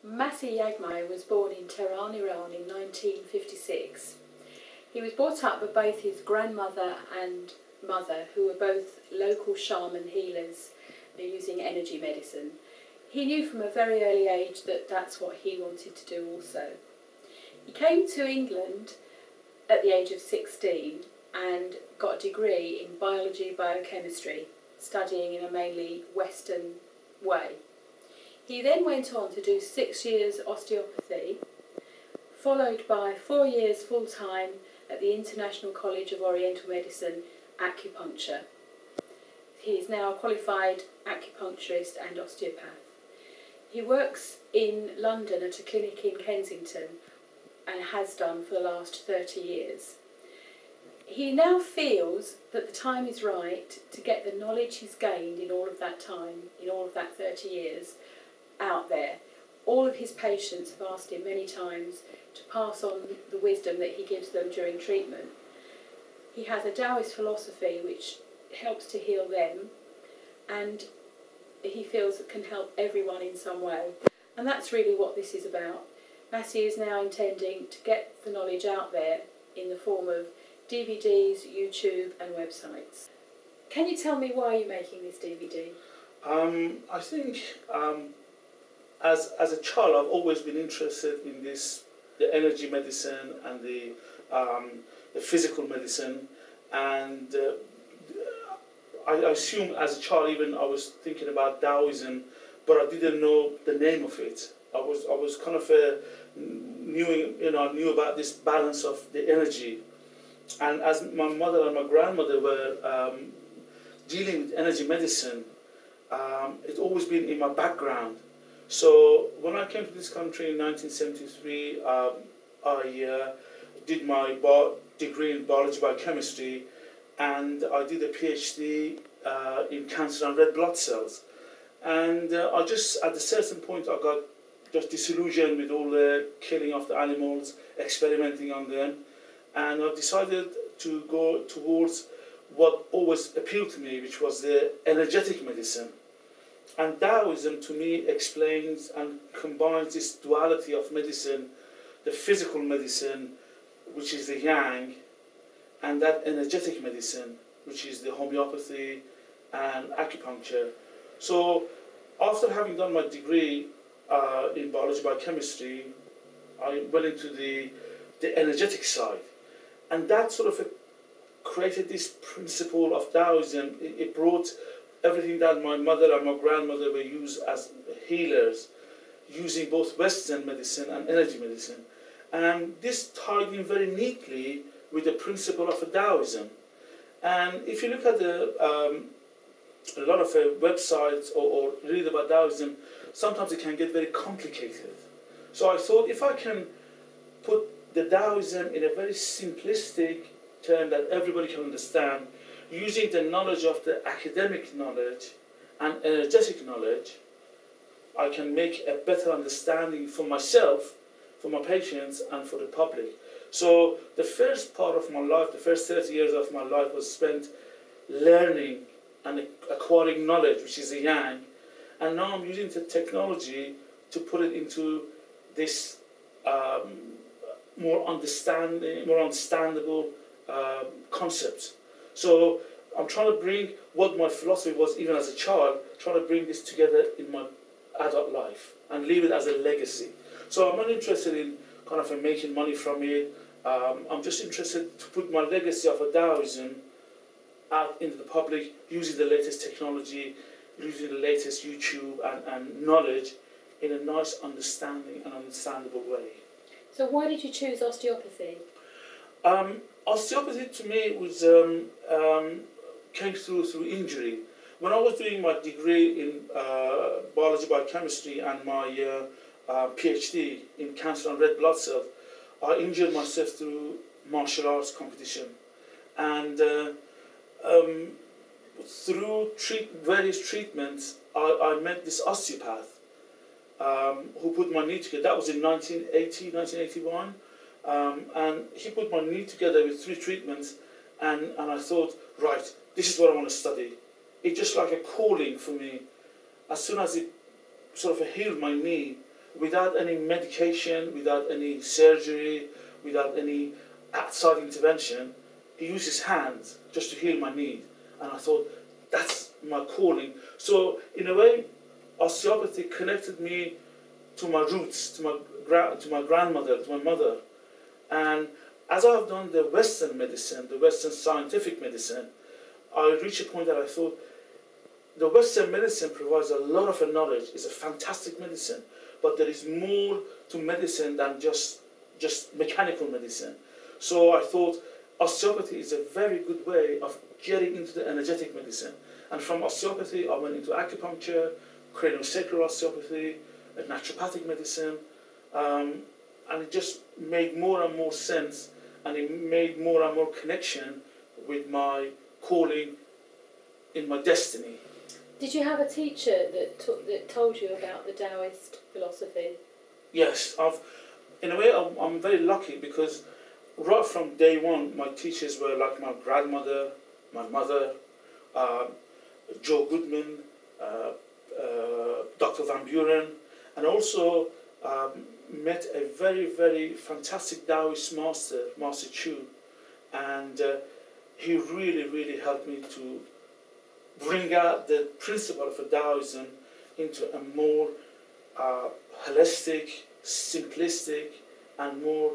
Massih Yaghmaie was born in Tehran, Iran in 1956. He was brought up by both his grandmother and mother, who were both local shaman healers using energy medicine. He knew from a very early age that that's what he wanted to do also. He came to England at the age of 16 and got a degree in biology, biochemistry, studying in a mainly Western way. He then went on to do 6 years osteopathy, followed by 4 years full-time at the International College of Oriental Medicine, acupuncture. He is now a qualified acupuncturist and osteopath. He works in London at a clinic in Kensington and has done for the last 30 years. He now feels that the time is right to get the knowledge he's gained in all of that time, in all of that 30 years, out there. All of his patients have asked him many times to pass on the wisdom that he gives them during treatment. He has a Daoist philosophy which helps to heal them, and he feels it can help everyone in some way. And that's really what this is about. Massih is now intending to get the knowledge out there in the form of DVDs, YouTube and websites. Can you tell me why you're making this DVD? I think as a child I've always been interested in the energy medicine and the physical medicine, and I assume as a child even I was thinking about Taoism, but I didn't know the name of it. I was kind of knew about this balance of the energy, and as my mother and my grandmother were dealing with energy medicine, it's always been in my background. So when I came to this country in 1973, I did my degree in biology biochemistry, and I did a PhD in cancer and red blood cells. And I just, at a certain point, I got just disillusioned with all the killing of the animals, experimenting on them, and I decided to go towards what always appealed to me, which was the energetic medicine. And Taoism, to me, explains and combines this duality of medicine, the physical medicine, which is the yang, and that energetic medicine, which is the homeopathy and acupuncture. So after having done my degree in biology biochemistry, I went into the energetic side, and that sort of created this principle of Taoism. It brought everything that my mother and my grandmother were used as healers, using both Western medicine and energy medicine. And this tied in very neatly with the principle of Taoism. And if you look at a lot of websites or read about Taoism, sometimes it can get very complicated. So I thought if I can put the Taoism in a very simplistic term that everybody can understand, using the knowledge of the academic knowledge and energetic knowledge, I can make a better understanding for myself, for my patients, and for the public. So the first part of my life, the first 30 years of my life, was spent learning and acquiring knowledge, which is the yang, and now I'm using the technology to put it into this more understandable concept. So I'm trying to bring what my philosophy was even as a child, trying to bring this together in my adult life and leave it as a legacy. So I'm not interested in kind of making money from it. I'm just interested to put my legacy of a Taoism out into the public, using the latest technology, using the latest YouTube and knowledge in a nice understanding and understandable way. So why did you choose osteopathy? Osteopathy to me was came through injury. When I was doing my degree in biology biochemistry and my PhD in cancer and red blood cells, I injured myself through martial arts competition, and through various treatments I met this osteopath who put my knee together. That was in 1981, and he put my knee together with 3 treatments, and I thought, right, this is what I want to study. It's just like a calling for me. As soon as it sort of healed my knee, without any medication, without any surgery, without any outside intervention. He used his hands just to heal my need. And I thought, that's my calling. So in a way, osteopathy connected me to my roots, to my grandmother, to my mother. And as I have done the Western medicine, the Western scientific medicine, I reached a point that I thought, the Western medicine provides a lot of knowledge, it's a fantastic medicine, but there is more to medicine than just mechanical medicine. So I thought osteopathy is a very good way of getting into the energetic medicine. And from osteopathy, I went into acupuncture, cranio-sacral osteopathy, naturopathic medicine, and it just made more and more sense, and it made more and more connection with my calling in my destiny. Did you have a teacher that told you about the Daoist philosophy? Yes, in a way I'm very lucky, because right from day one my teachers were like my grandmother, my mother, Joe Goodman, Dr. Van Buren, and also met a very, very fantastic Daoist master, Master Chu, and he really, really helped me to bring out the principle of Taoism into a more holistic, simplistic, and more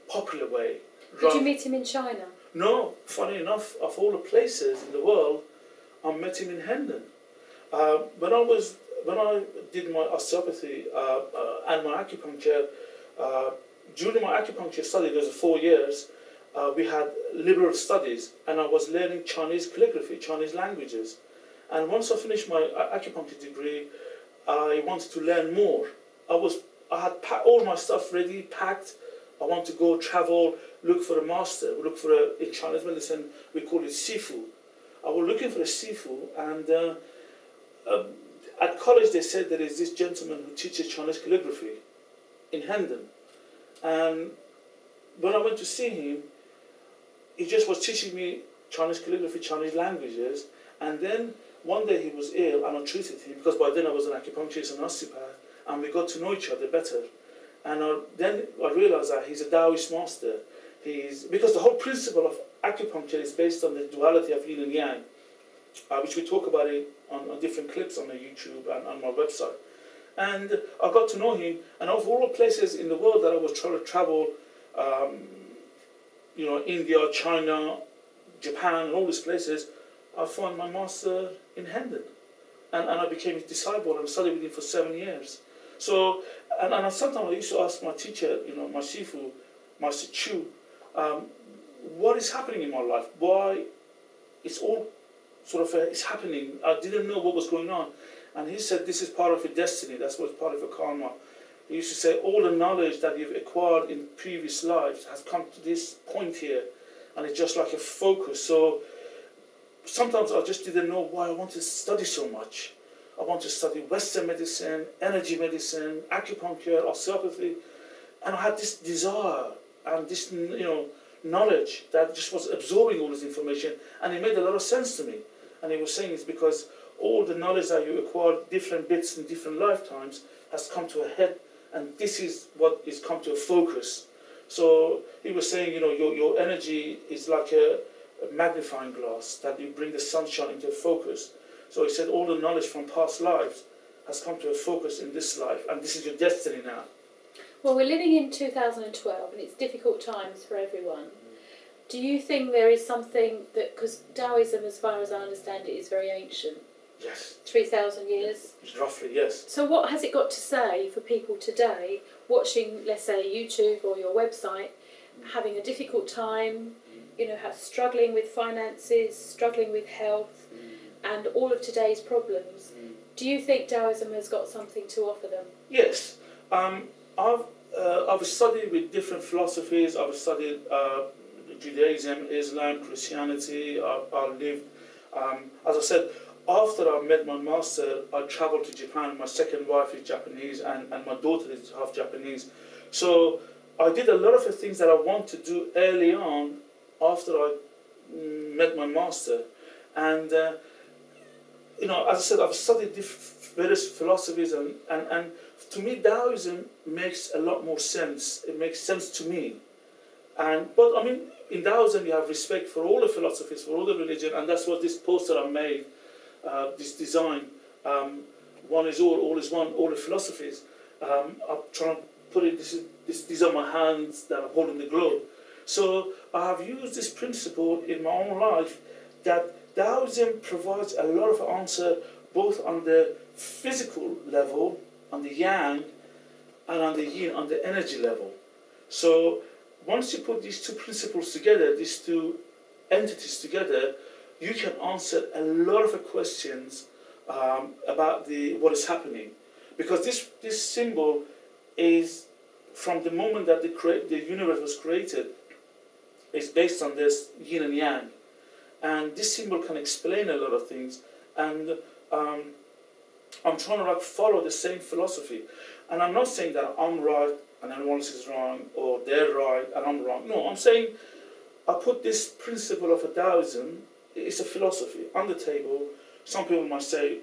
popular way. Did you meet him in China? No, funny enough, of all the places in the world, I met him in Hendon. When I did my osteopathy and my acupuncture, during my acupuncture study, there was 4 years, we had liberal studies, and I was learning Chinese calligraphy, Chinese languages. And once I finished my acupuncture degree, I wanted to learn more. I had all my stuff ready, packed. I want to go travel, look for a master, in Chinese medicine, we call it Sifu. I was looking for a Sifu, and at college they said there is this gentleman who teaches Chinese calligraphy in Hendon. And when I went to see him, he just was teaching me Chinese calligraphy, Chinese languages, and then one day he was ill and I treated him, because by then I was an acupuncturist and osteopath, and we got to know each other better. And then I realized that he's a Daoist master. Because the whole principle of acupuncture is based on the duality of yin and yang, which we talk about it on different clips on the YouTube and on my website. And I got to know him, and of all the places in the world that I was trying to travel, India, China, Japan, and all these places, I found my master in Hendon. And I became his disciple and studied with him for 7 years. So, and sometimes I used to ask my teacher, my Sifu, Master Chu, what is happening in my life? Why it's all sort of it's happening? I didn't know what was going on. And he said, this is part of your destiny, that's what's part of your karma. He used to say, all the knowledge that you've acquired in previous lives has come to this point here, and it's just like a focus. So sometimes I just didn't know why I wanted to study so much. I wanted to study Western medicine, energy medicine, acupuncture, osteopathy, and I had this desire and this knowledge that just was absorbing all this information, and it made a lot of sense to me. And he was saying it's because all the knowledge that you acquired, different bits in different lifetimes, has come to a head, and this is what is come to a focus. So he was saying, your energy is like a magnifying glass that you bring the sunshine into focus. So he said all the knowledge from past lives has come to a focus in this life, and this is your destiny now. Well, we're living in 2012, and it's difficult times for everyone. Do you think there is something that, because Taoism, as far as I understand it, is very ancient? Yes. 3,000 years? Roughly, yes. So what has it got to say for people today, watching, let's say, YouTube or your website, having a difficult time, struggling with finances, struggling with health, and all of today's problems? Do you think Taoism has got something to offer them? Yes. I've studied with different philosophies. I've studied Judaism, Islam, Christianity. I've lived, as I said, after I met my master, I travelled to Japan. My second wife is Japanese, and my daughter is half Japanese. So I did a lot of the things that I want to do early on after I met my master. And, as I said, I've studied various philosophies, and to me Taoism makes a lot more sense. It makes sense to me. But I mean, in Taoism you have respect for all the philosophies, for all the religion, and that's what this poster I made, this design, one is all is one, all the philosophies. I'm trying to put it, these are my hands that are holding the globe. So I have used this principle in my own life, that Taoism provides a lot of answer both on the physical level, on the yang, and on the yin, on the energy level. So once you put these two principles together, these two entities together, you can answer a lot of questions about what is happening. Because this symbol is, from the moment that the universe was created, is based on this yin and yang. And this symbol can explain a lot of things. And I'm trying to follow the same philosophy. And I'm not saying that I'm right and anyone else is wrong, or they're right and I'm wrong. No, I'm saying I put this principle of a Taoism, it's a philosophy, on the table. Some people might say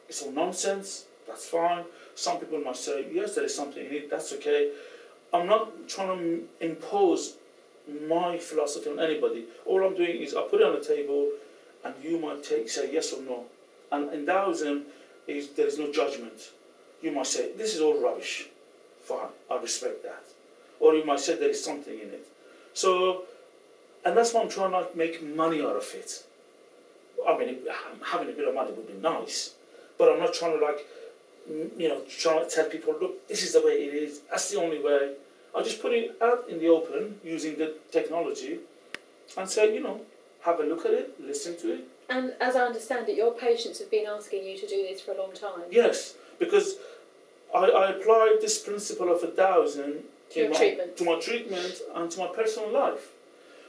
it's all nonsense, that's fine. Some people might say, yes, there is something in it, that's okay. I'm not trying to impose my philosophy on anybody. All I'm doing is I put it on the table and you might say yes or no. And in Taoism, there is no judgment. You might say, this is all rubbish. Fine, I respect that. Or you might say there is something in it. So, and that's why I'm trying to make money out of it. I mean, having a bit of money would be nice, but I'm not trying to trying to tell people, look, this is the way it is, that's the only way. I just put it out in the open using the technology and say, have a look at it, listen to it. And as I understand it, your patients have been asking you to do this for a long time. Yes, because I applied this principle of a Taoism to my treatment and to my personal life.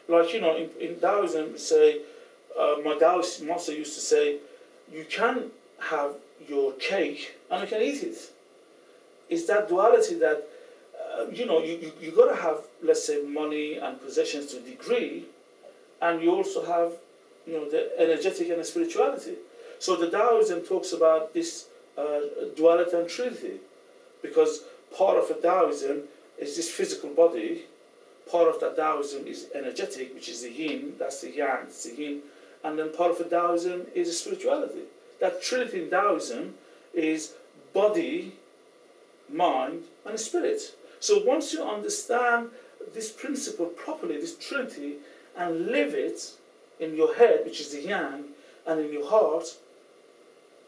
Like, in Taoism, say, my Daoist master used to say, you can have your cake and you can eat it. It's that duality that, you got to have, let's say, money and possessions to a degree, and you also have, the energetic and the spirituality. So the Taoism talks about this duality and trinity, because part of the Taoism is this physical body, part of that Taoism is energetic, which is the yin, that's the yang, it's the yin, and then part of the Taoism is the spirituality. That trinity in Taoism is body, mind, and spirit. So once you understand this principle properly, this trinity, and live it in your head, which is the yang, and in your heart,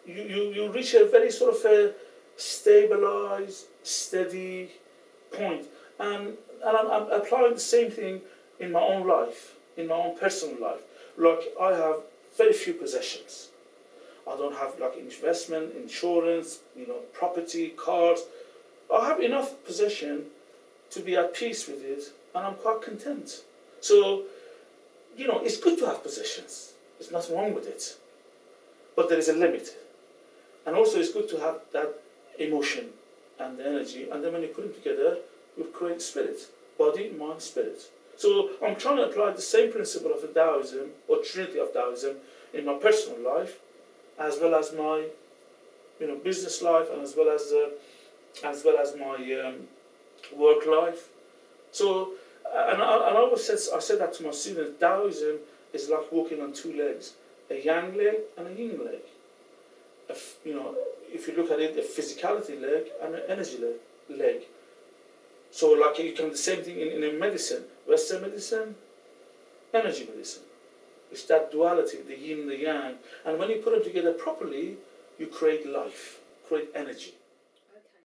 you reach a very sort of a stabilized, steady point. And I'm applying the same thing in my own life, in my own personal life. Like, I have very few possessions. I don't have investment, insurance, property, cars. I have enough possession to be at peace with it, and I'm quite content. So, it's good to have possessions. There's nothing wrong with it. But there is a limit. And also it's good to have that emotion and the energy, and then when you put them together, you create spirit. Body, mind, spirit. So I'm trying to apply the same principle of the Taoism, or trinity of Taoism, in my personal life, as well as my business life, and as well as my work life. So, and I always said that to my students, Taoism is like walking on two legs, a yang leg and a yin leg. If you look at it, a physicality leg and an energy leg. So like you can do the same thing in medicine, Western medicine, energy medicine. It's that duality, the yin and the yang. And when you put them together properly, you create life, create energy.